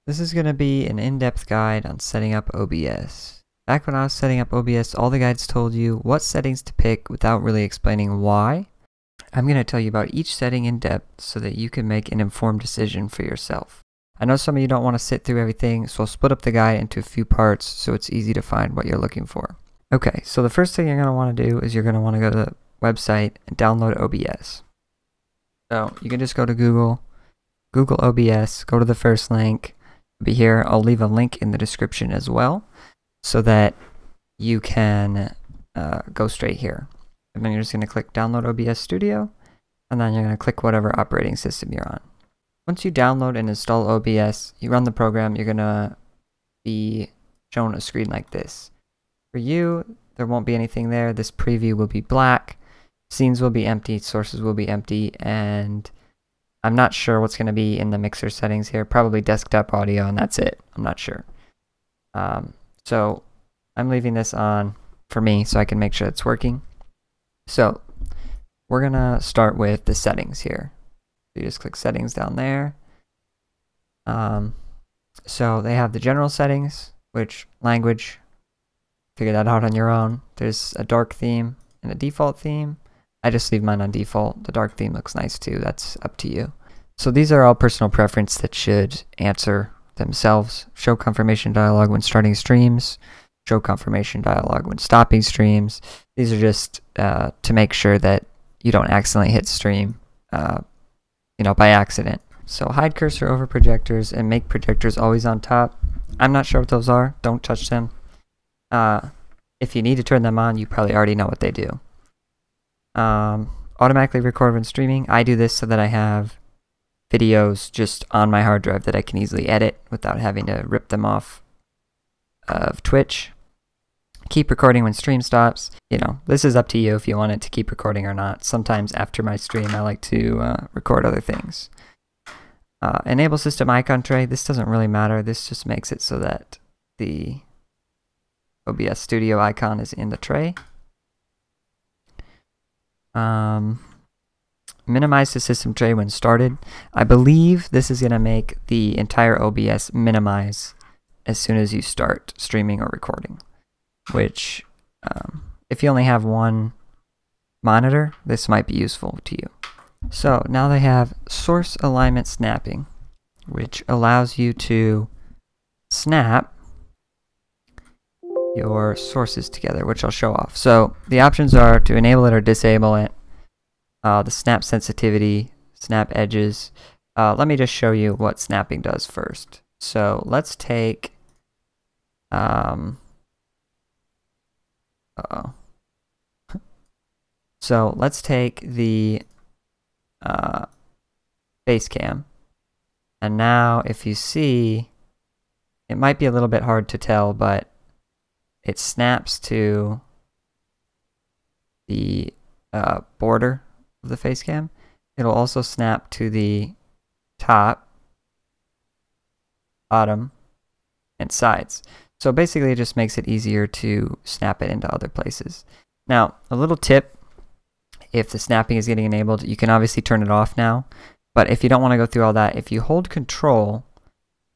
This is going to be an in-depth guide on setting up OBS. Back when I was setting up OBS, all the guides told you what settings to pick without really explaining why. I'm going to tell you about each setting in depth so that you can make an informed decision for yourself. I know some of you don't want to sit through everything, so I'll split up the guide into a few parts so it's easy to find what you're looking for. Okay, so the first thing you're going to want to do is you're going to want to go to the website and download OBS. So you can just go to Google OBS, go to the first link. Be here. I'll leave a link in the description as well so that you can go straight here. And then you're just going to click download OBS Studio, and then you're going to click whatever operating system you're on. Once you download and install OBS, you run the program, you're going to be shown a screen like this. For you, there won't be anything there. This preview will be black, scenes will be empty, sources will be empty, and I'm not sure what's going to be in the mixer settings here. Probably desktop audio, and that's it. I'm not sure. So I'm leaving this on for me so I can make sure it's working. So we're going to start with the settings here. You just click settings down there. So they have the general settings, which language, figure that out on your own. There's a dark theme and a default theme. I just leave mine on default. The dark theme looks nice too. That's up to you. So these are all personal preference that should answer themselves. Show confirmation dialog when starting streams. Show confirmation dialog when stopping streams. These are just to make sure that you don't accidentally hit stream, by accident. So hide cursor over projectors and make projectors always on top. I'm not sure what those are. Don't touch them. If you need to turn them on, you probably already know what they do. Automatically record when streaming. I do this so that I have videos just on my hard drive that I can easily edit without having to rip them off of Twitch. Keep recording when stream stops. This is up to you if you want it to keep recording or not. Sometimes after my stream I like to record other things. Enable system icon tray. This doesn't really matter. This just makes it so that the OBS Studio icon is in the tray. Minimize the system tray when started. I believe this is going to make the entire OBS minimize as soon as you start streaming or recording, which if you only have one monitor, this might be useful to you. So now they have source alignment snapping, which allows you to snap your sources together, which I'll show off. So the options are to enable it or disable it, the snap sensitivity, snap edges. Let me just show you what snapping does first. So let's take so let's take the face cam, and now if you see, it might be a little bit hard to tell, but it snaps to the border of the face cam. It'll also snap to the top, bottom, and sides. So basically it just makes it easier to snap it into other places. Now, a little tip, if the snapping is getting enabled, you can obviously turn it off now, but if you don't want to go through all that, if you hold Control,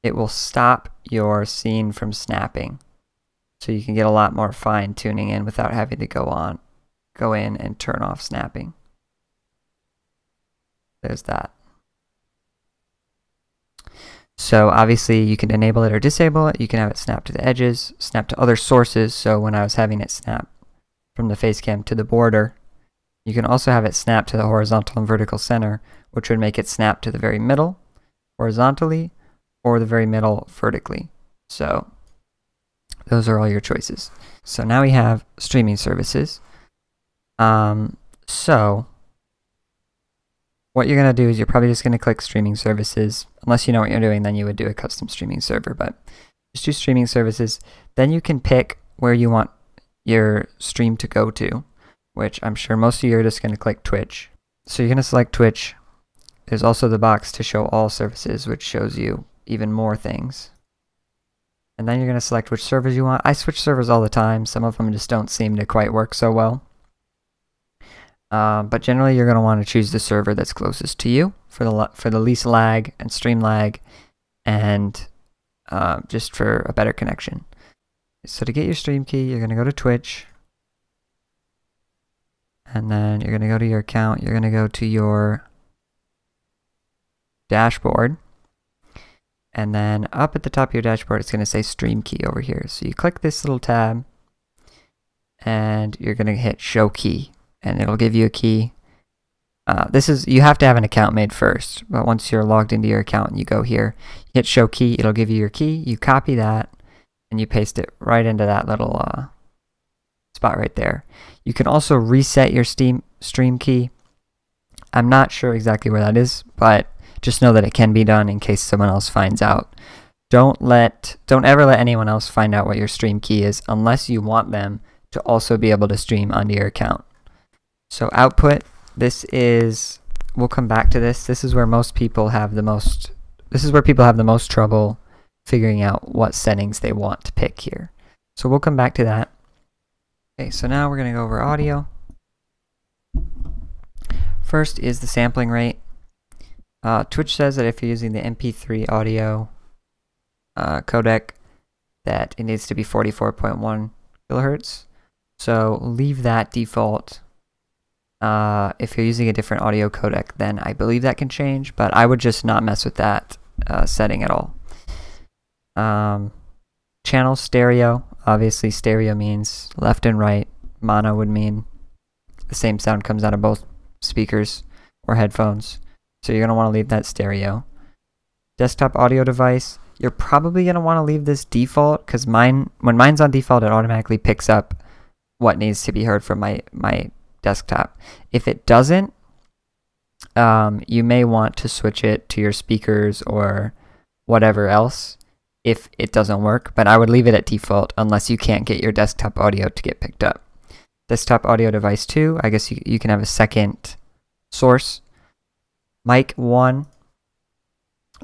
it will stop your scene from snapping. So you can get a lot more fine tuning in without having to go in and turn off snapping. There's that. So obviously you can enable it or disable it. You can have it snap to the edges, snap to other sources. So when I was having it snap from the face cam to the border, you can also have it snap to the horizontal and vertical center, which would make it snap to the very middle horizontally or the very middle vertically. So those are all your choices. So now we have streaming services. So what you're going to do is you're probably just going to click streaming services. Unless you know what you're doing, then you would do a custom streaming server, but just do streaming services. Then you can pick where you want your stream to go to, which I'm sure most of you are just going to click Twitch. So you're going to select Twitch. There's also the box to show all services, which shows you even more things. And then you're going to select which servers you want. I switch servers all the time. Some of them just don't seem to quite work so well. But generally you're going to want to choose the server that's closest to you for the least lag and stream lag and just for a better connection. So to get your stream key, you're going to go to Twitch, and then you're going to go to your account. You're going to go to your dashboard, and then up at the top of your dashboard, it's going to say stream key over here. So you click this little tab, and you're going to hit show key, and it'll give you a key. You have to have an account made first, but once you're logged into your account and you go here, you hit show key, it'll give you your key, you copy that, and you paste it right into that little spot right there. You can also reset your stream key. I'm not sure exactly where that is, but just know that it can be done in case someone else finds out. Don't ever let anyone else find out what your stream key is unless you want them to also be able to stream onto your account. So output, we'll come back to this. This is where people have the most trouble figuring out what settings they want to pick here. So we'll come back to that. Okay, so now we're going to go over audio. First is the sampling rate. Twitch says that if you're using the MP3 audio codec, that it needs to be 44.1 kilohertz. So leave that default. If you're using a different audio codec, then I believe that can change, but I would just not mess with that setting at all. Channel stereo. Obviously stereo means left and right. Mono would mean the same sound comes out of both speakers or headphones. So you're going to want to leave that stereo. Desktop audio device. You're probably going to want to leave this default because when mine's on default, it automatically picks up what needs to be heard from my desktop. If it doesn't, you may want to switch it to your speakers or whatever else if it doesn't work, but I would leave it at default unless you can't get your desktop audio to get picked up. Desktop audio device 2, I guess you can have a second source. Mic 1,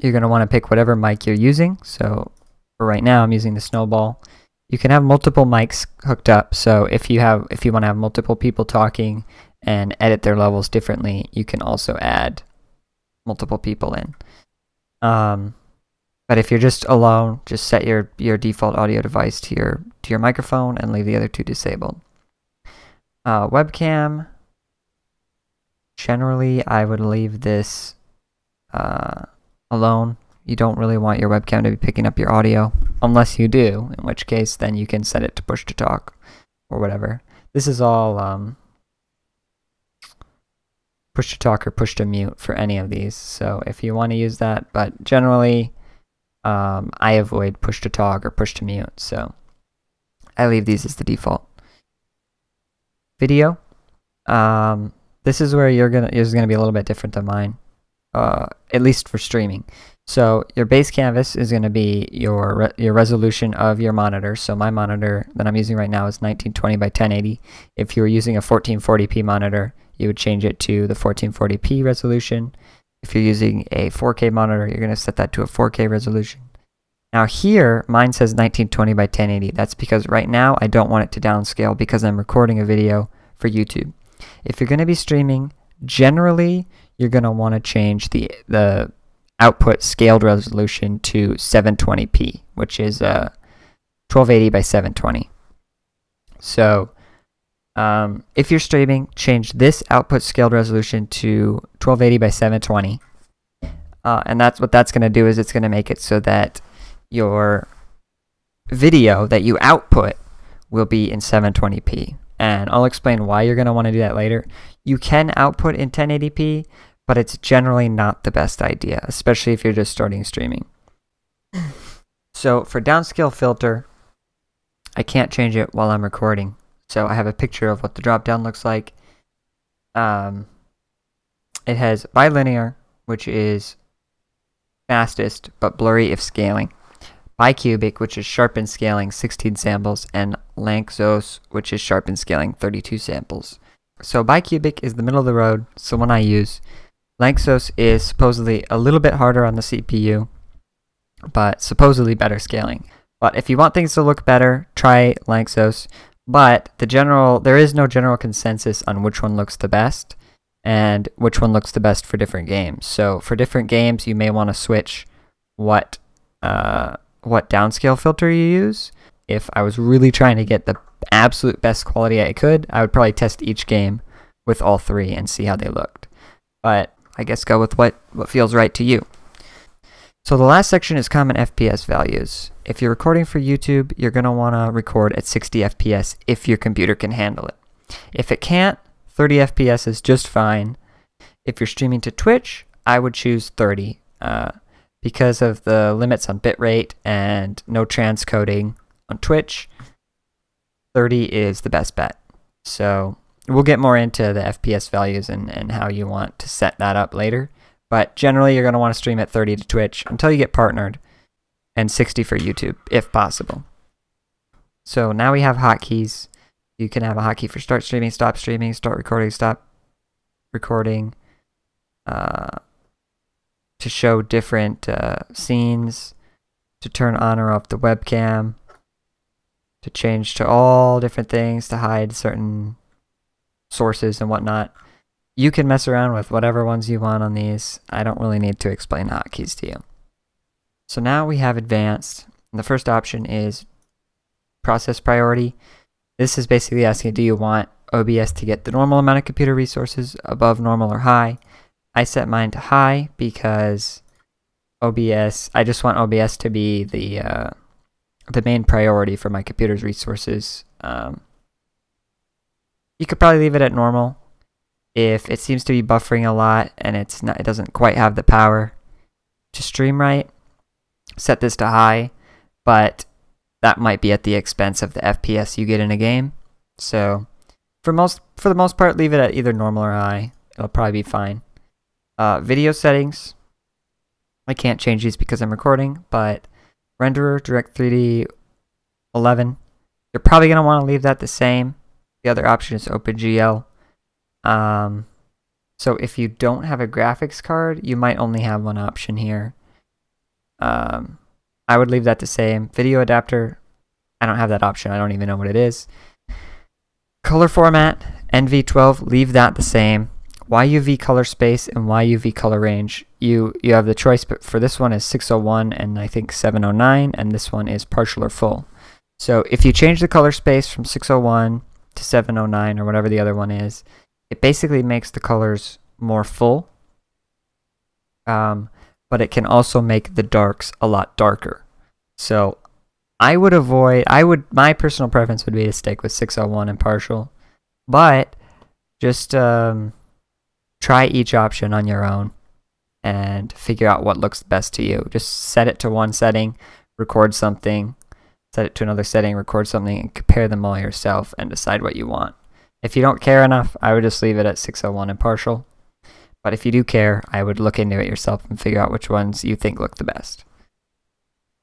you're going to want to pick whatever mic you're using. So for right now, I'm using the Snowball. You can have multiple mics hooked up, so if you want to have multiple people talking and edit their levels differently, you can also add multiple people in. But if you're just alone, just set your default audio device to your microphone and leave the other two disabled. Webcam, generally I would leave this alone. You don't really want your webcam to be picking up your audio, unless you do, in which case then you can set it to push to talk or whatever. This is all push to talk or push to mute for any of these, so if you want to use that, but generally I avoid push to talk or push to mute, so I leave these as the default. Video, this is where yours is gonna be a little bit different than mine, at least for streaming. So your base canvas is going to be your resolution of your monitor. So my monitor that I'm using right now is 1920 by 1080. If you were using a 1440p monitor, you would change it to the 1440p resolution. If you're using a 4K monitor, you're going to set that to a 4K resolution. Now here, mine says 1920 by 1080. That's because right now I don't want it to downscale because I'm recording a video for YouTube. If you're going to be streaming, generally you're going to want to change the output scaled resolution to 720p, which is 1280 by 720. So if you're streaming, change this output scaled resolution to 1280 by 720. And what that's going to do is it's going to make it so that your video that you output will be in 720p. And I'll explain why you're going to want to do that later. You can output in 1080p, but it's generally not the best idea, especially if you're just starting streaming. So for downscale filter, I can't change it while I'm recording. So I have a picture of what the drop-down looks like. It has bilinear, which is fastest but blurry if scaling. Bicubic, which is sharpened scaling 16 samples, and Lanczos, which is sharpened scaling 32 samples. So bicubic is the middle of the road, so one I use. Lanczos is supposedly a little bit harder on the CPU, but supposedly better scaling. But if you want things to look better, try Lanczos. But there is no general consensus on which one looks the best and which one looks the best for different games. So for different games, you may want to switch what what downscale filter you use. If I was really trying to get the absolute best quality I could, I would probably test each game with all three and see how they looked. But I guess go with what feels right to you. So the last section is common FPS values. If you're recording for YouTube, you're going to want to record at 60 FPS if your computer can handle it. If it can't, 30 FPS is just fine. If you're streaming to Twitch, I would choose 30 because of the limits on bitrate and no transcoding on Twitch. 30 is the best bet. So we'll get more into the FPS values and how you want to set that up later. But generally, you're going to want to stream at 30 to Twitch until you get partnered, and 60 for YouTube, if possible. So now we have hotkeys. You can have a hotkey for start streaming, stop recording, stop recording, to show different scenes, to turn on or off the webcam, to change to all different things, to hide certain sources and whatnot. You can mess around with whatever ones you want on these. I don't really need to explain hotkeys to you. So now we have advanced. And the first option is process priority. This is basically asking, do you want OBS to get the normal amount of computer resources, above normal or high? I set mine to high because I just want OBS to be the main priority for my computer's resources. You could probably leave it at normal. If it seems to be buffering a lot and it doesn't quite have the power to stream right, set this to high, but that might be at the expense of the FPS you get in a game. So for the most part, leave it at either normal or high. It'll probably be fine. Video settings, I can't change these because I'm recording, but renderer, direct 3D 11, you're probably going to want to leave that the same. The other option is OpenGL. So if you don't have a graphics card, you might only have one option here. I would leave that the same. Video adapter, I don't have that option. I don't even know what it is. Color format, NV12, leave that the same. YUV color space and YUV color range, you have the choice, but for this one is 601 and I think 709, and this one is partial or full. So if you change the color space from 601 to 709 or whatever the other one is, it basically makes the colors more full, but it can also make the darks a lot darker. So my personal preference would be to stick with 601 and partial, but just try each option on your own and figure out what looks best to you. Just set it to one setting, record something, set it to another setting, record something, and compare them all yourself and decide what you want. If you don't care enough, I would just leave it at 601 and partial. But if you do care, I would look into it yourself and figure out which ones you think look the best.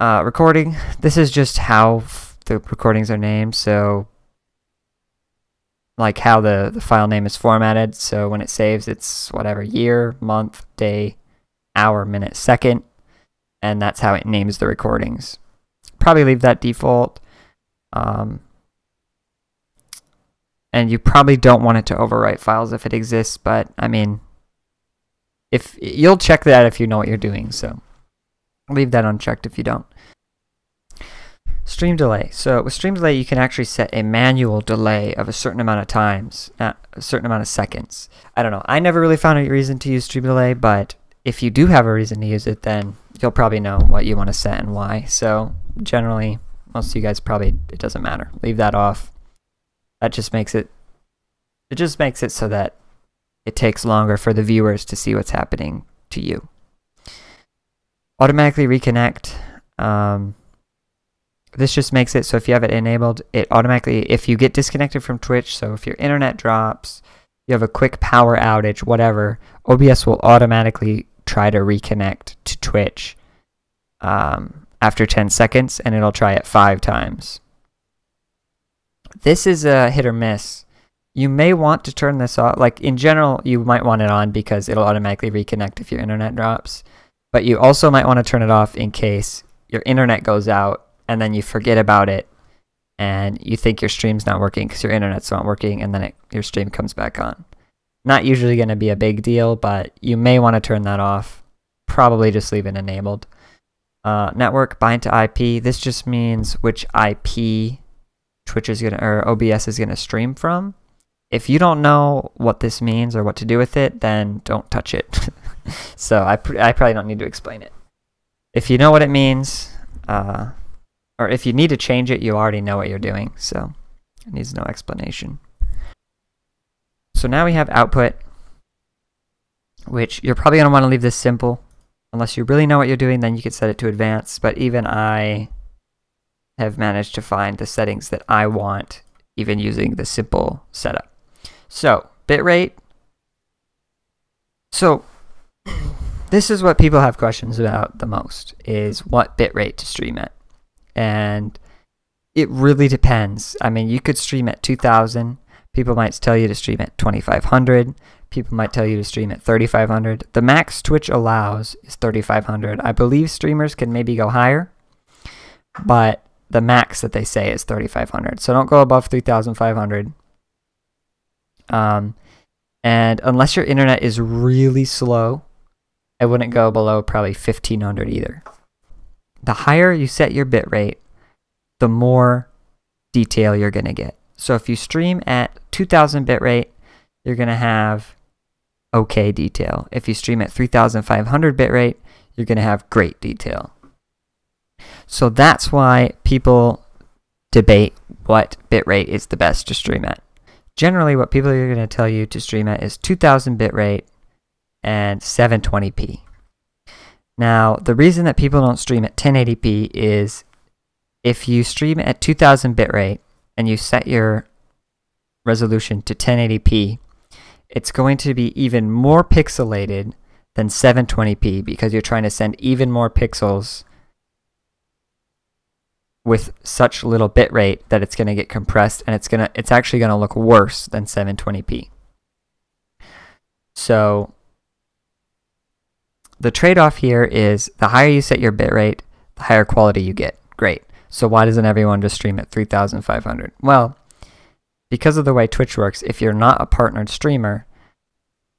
Recording, this is just how the recordings are named. So like how the file name is formatted. So when it saves, it's whatever, year, month, day, hour, minute, second. And that's how it names the recordings. Probably leave that default. And you probably don't want it to overwrite files if it exists, but I mean, if you'll check that if you know what you're doing, so leave that unchecked if you don't. Stream delay. So with stream delay, you can actually set a manual delay of a certain amount of times, a certain amount of seconds. I don't know. I never really found a reason to use stream delay, but if you do have a reason to use it, then you'll probably know what you want to set and why. So generally, most of you guys probably, it doesn't matter. Leave that off. That just makes it so that it takes longer for the viewers to see what's happening to you. Automatically reconnect. This just makes it so if you have it enabled, it automatically, if you get disconnected from Twitch, so if your internet drops, you have a quick power outage, whatever, OBS will automatically try to reconnect to Twitch after 10 seconds, and it'll try it 5 times. This is a hit or miss. You may want to turn this off. Like in general, you might want it on because it'll automatically reconnect if your internet drops. But you also might want to turn it off in case your internet goes out and then you forget about it and you think your stream's not working because your internet's not working, and then your stream comes back on. Not usually going to be a big deal, but you may want to turn that off. Probably just leave it enabled. Network bind to IP. This just means which IP Twitch is gonna, or OBS is gonna stream from. If you don't know what this means or what to do with it, then don't touch it. So I probably don't need to explain it. If you know what it means, or if you need to change it, you already know what you're doing. So it needs no explanation. So now we have output, which you're probably gonna want to leave this simple. Unless you really know what you're doing, then you could set it to advanced. But even I have managed to find the settings that I want, even using the simple setup. So, bitrate. So, this is what people have questions about the most, is what bitrate to stream at. And it really depends. I mean, you could stream at 2000. People might tell you to stream at 2500. People might tell you to stream at 3500. The max Twitch allows is 3500. I believe streamers can maybe go higher, but the max that they say is 3500. So don't go above 3500. And unless your internet is really slow, I wouldn't go below probably 1500 either. The higher you set your bitrate, the more detail you're going to get. So if you stream at 2000 bitrate, you're going to have okay detail. If you stream at 3500 bitrate, you're going to have great detail. So that's why people debate what bitrate is the best to stream at. Generally, what people are going to tell you to stream at is 2000 bitrate and 720p. Now, the reason that people don't stream at 1080p is if you stream at 2000 bitrate and you set your resolution to 1080p, it's going to be even more pixelated than 720p because you're trying to send even more pixels with such little bit rate that it's going to get compressed, and it's actually going to look worse than 720p. So the trade-off here is the higher you set your bit rate, the higher quality you get. Great. So why doesn't everyone just stream at 3500? Well, because of the way Twitch works, if you're not a partnered streamer,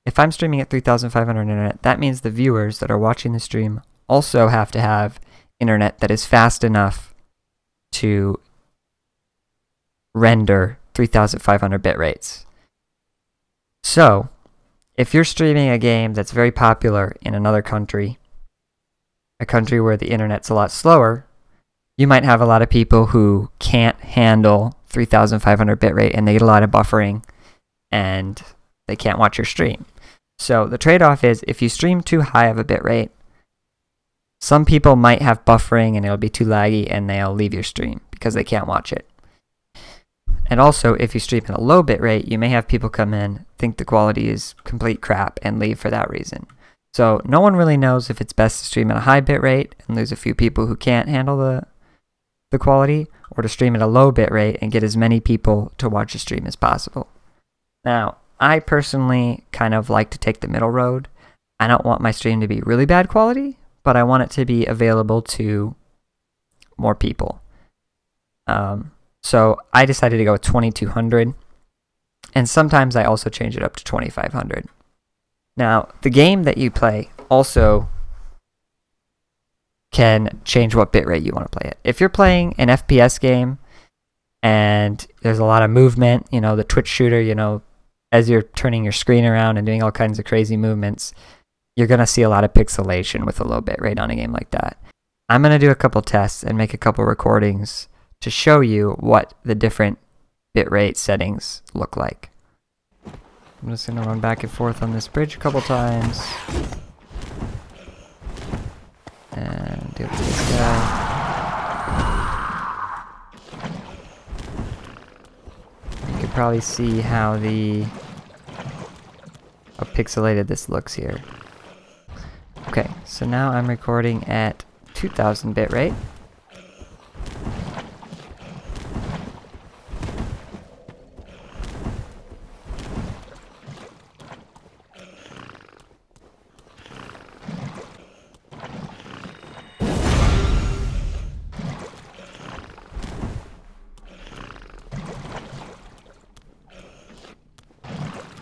if I'm streaming at 3500 internet, that means the viewers that are watching the stream also have to have internet that is fast enough to render 3500 bit rates. So, if you're streaming a game that's very popular in another country, a country where the internet's a lot slower, you might have a lot of people who can't handle 3500 bit rate and they get a lot of buffering and they can't watch your stream. So the trade-off is if you stream too high of a bit rate, some people might have buffering and it'll be too laggy and they'll leave your stream because they can't watch it. And also, if you stream at a low bit rate, you may have people come in, think the quality is complete crap, and leave for that reason. So no one really knows if it's best to stream at a high bit rate and lose a few people who can't handle the quality, or to stream at a low bit rate and get as many people to watch the stream as possible. Now, I personally kind of like to take the middle road. I don't want my stream to be really bad quality, but I want it to be available to more people. So I decided to go with 2200, and sometimes I also change it up to 2500. Now, the game that you play also can change what bitrate you want to play at. If you're playing an FPS game and there's a lot of movement, you know, the Twitch shooter, you know, as you're turning your screen around and doing all kinds of crazy movements, you're going to see a lot of pixelation with a low bitrate on a game like that. I'm going to do a couple tests and make a couple recordings to show you what the different bitrate settings look like. I'm just going to run back and forth on this bridge a couple times. And do it to this guy. You can probably see how pixelated this looks here. Okay, so now I'm recording at 2000 bitrate.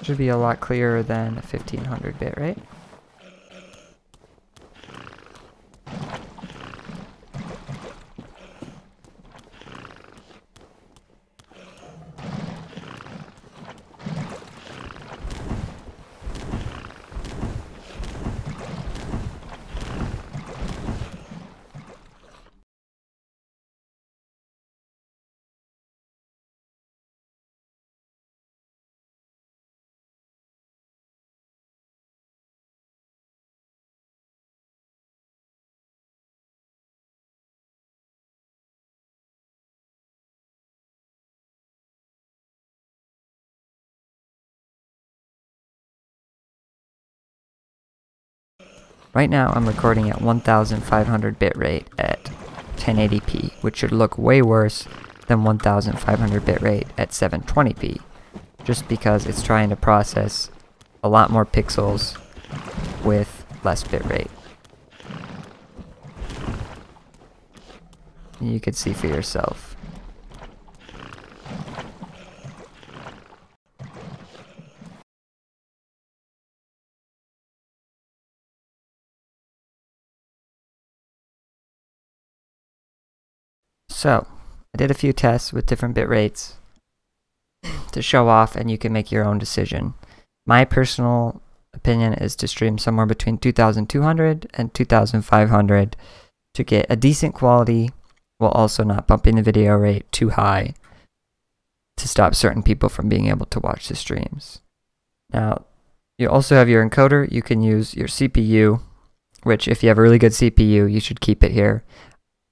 Should be a lot clearer than a 1500 bit, right? Right now I'm recording at 1500 bitrate at 1080p, which should look way worse than 1500 bitrate at 720p, just because it's trying to process a lot more pixels with less bitrate. You can see for yourself. So, I did a few tests with different bit rates to show off, and you can make your own decision. My personal opinion is to stream somewhere between 2200 and 2500 to get a decent quality while also not bumping the video rate too high to stop certain people from being able to watch the streams. Now, you also have your encoder. You can use your CPU, which if you have a really good CPU, you should keep it here.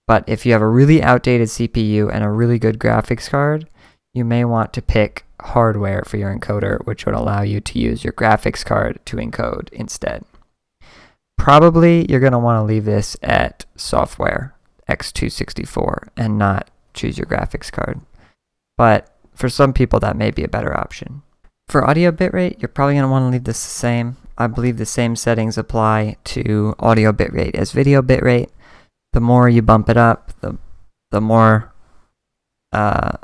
But if you have a really outdated CPU and a really good graphics card, you may want to pick hardware for your encoder, which would allow you to use your graphics card to encode instead. Probably you're going to want to leave this at software x264 and not choose your graphics card. But for some people that may be a better option. For audio bitrate, you're probably going to want to leave this the same. I believe the same settings apply to audio bitrate as video bitrate. The more you bump it up, the more the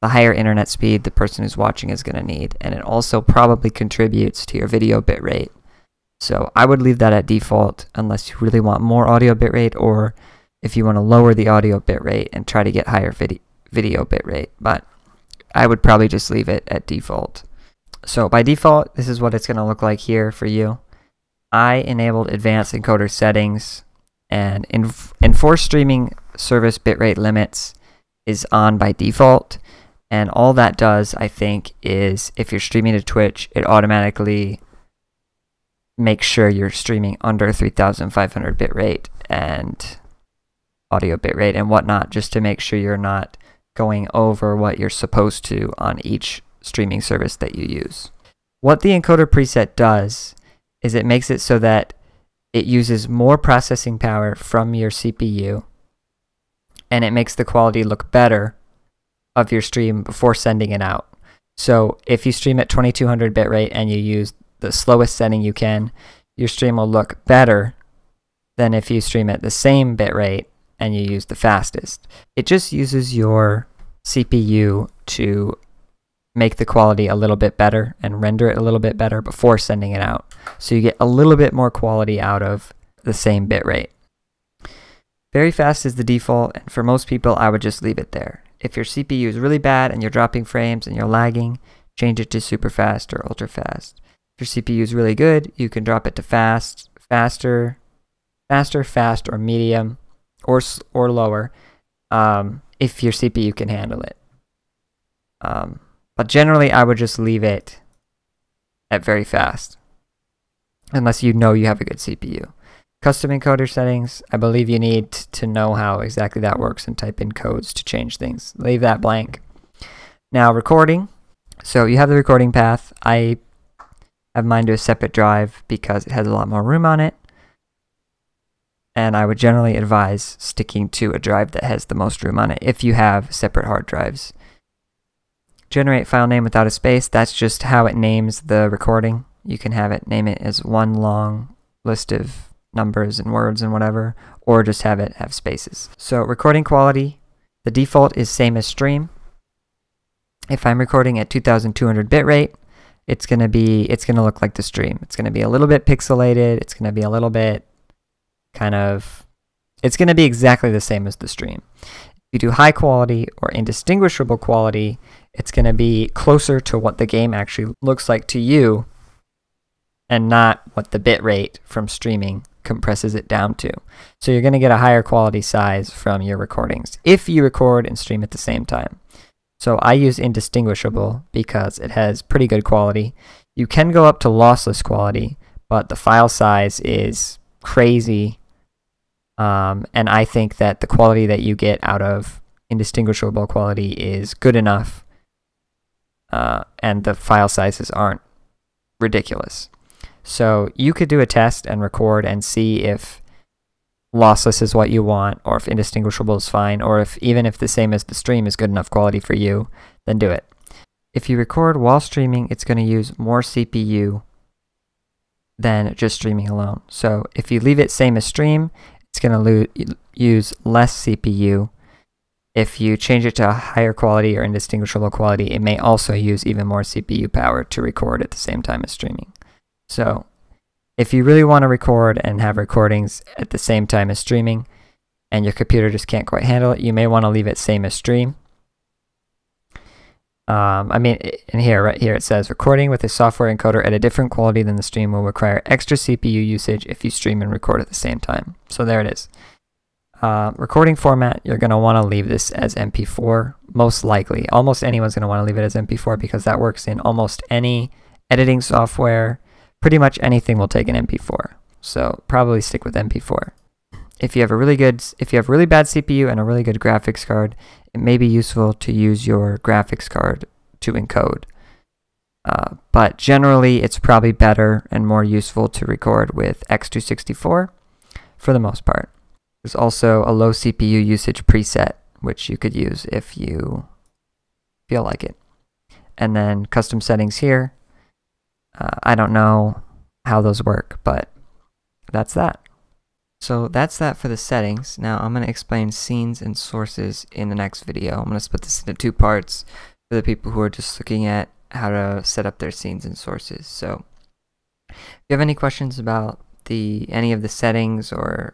higher internet speed the person who's watching is going to need, and it also probably contributes to your video bitrate. So I would leave that at default unless you really want more audio bitrate, or if you want to lower the audio bitrate and try to get higher video bitrate. But I would probably just leave it at default. So by default, this is what it's going to look like here for you. I enabled advanced encoder settings, and enforce streaming service bitrate limits is on by default. And all that does, I think, is if you're streaming to Twitch, it automatically makes sure you're streaming under 3500 bitrate and audio bitrate and whatnot, just to make sure you're not going over what you're supposed to on each streaming service that you use. What the encoder preset does is it makes it so that it uses more processing power from your CPU, and it makes the quality look better of your stream before sending it out. So if you stream at 2200 bitrate and you use the slowest setting you can, your stream will look better than if you stream at the same bitrate and you use the fastest. It just uses your CPU to make the quality a little bit better and render it a little bit better before sending it out. So you get a little bit more quality out of the same bitrate. Very fast is the default, and for most people I would just leave it there. If your CPU is really bad and you're dropping frames and you're lagging, change it to super fast or ultra fast. If your CPU is really good, you can drop it to fast, fast, or medium, or lower, if your CPU can handle it. But generally, I would just leave it at very fast, unless you know you have a good CPU. Custom encoder settings, I believe you need to know how exactly that works and type in codes to change things. Leave that blank. Now, recording. So you have the recording path. I have mine to a separate drive because it has a lot more room on it. And I would generally advise sticking to a drive that has the most room on it if you have separate hard drives. Generate file name without a space, that's just how it names the recording. You can have it name it as one long list of numbers and words and whatever, or just have it have spaces. So recording quality, the default is same as stream. If I'm recording at 2200 bitrate, it's gonna look like the stream. It's gonna be a little bit pixelated, it's gonna be a little bit it's gonna be exactly the same as the stream. If you do high quality or indistinguishable quality, it's going to be closer to what the game actually looks like to you and not what the bit rate from streaming compresses it down to. So you're going to get a higher quality size from your recordings if you record and stream at the same time. So I use indistinguishable because it has pretty good quality. You can go up to lossless quality, but the file size is crazy. And I think that the quality that you get out of indistinguishable quality is good enough, and the file sizes aren't ridiculous. So you could do a test and record and see if lossless is what you want, or if indistinguishable is fine, or if even if the same as the stream is good enough quality for you, then do it. If you record while streaming, it's going to use more CPU than just streaming alone. So if you leave it same as stream, it's going to use less CPU. If you change it to a higher quality or indistinguishable quality, it may also use even more CPU power to record at the same time as streaming. So if you really want to record and have recordings at the same time as streaming, and your computer just can't quite handle it, you may want to leave it same as stream. I mean, in here, right here, it says recording with a software encoder at a different quality than the stream will require extra CPU usage if you stream and record at the same time. So there it is. Recording format, you're going to want to leave this as MP4, most likely. Almost anyone's going to want to leave it as MP4 because that works in almost any editing software. Pretty much anything will take an MP4. So probably stick with MP4. If you have really bad CPU and a really good graphics card, it may be useful to use your graphics card to encode. But generally, it's probably better and more useful to record with X264 for the most part. There's also a low CPU usage preset, which you could use if you feel like it. And then custom settings here. I don't know how those work, but that's that. So that's that for the settings. Now I'm going to explain scenes and sources in the next video. I'm going to split this into two parts for the people who are just looking at how to set up their scenes and sources. So if you have any questions about any of the settings or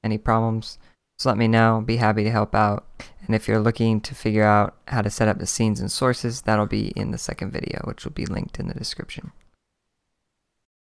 any problems, just let me know. Be happy to help out. And if you're looking to figure out how to set up the scenes and sources, that'll be in the second video, which will be linked in the description.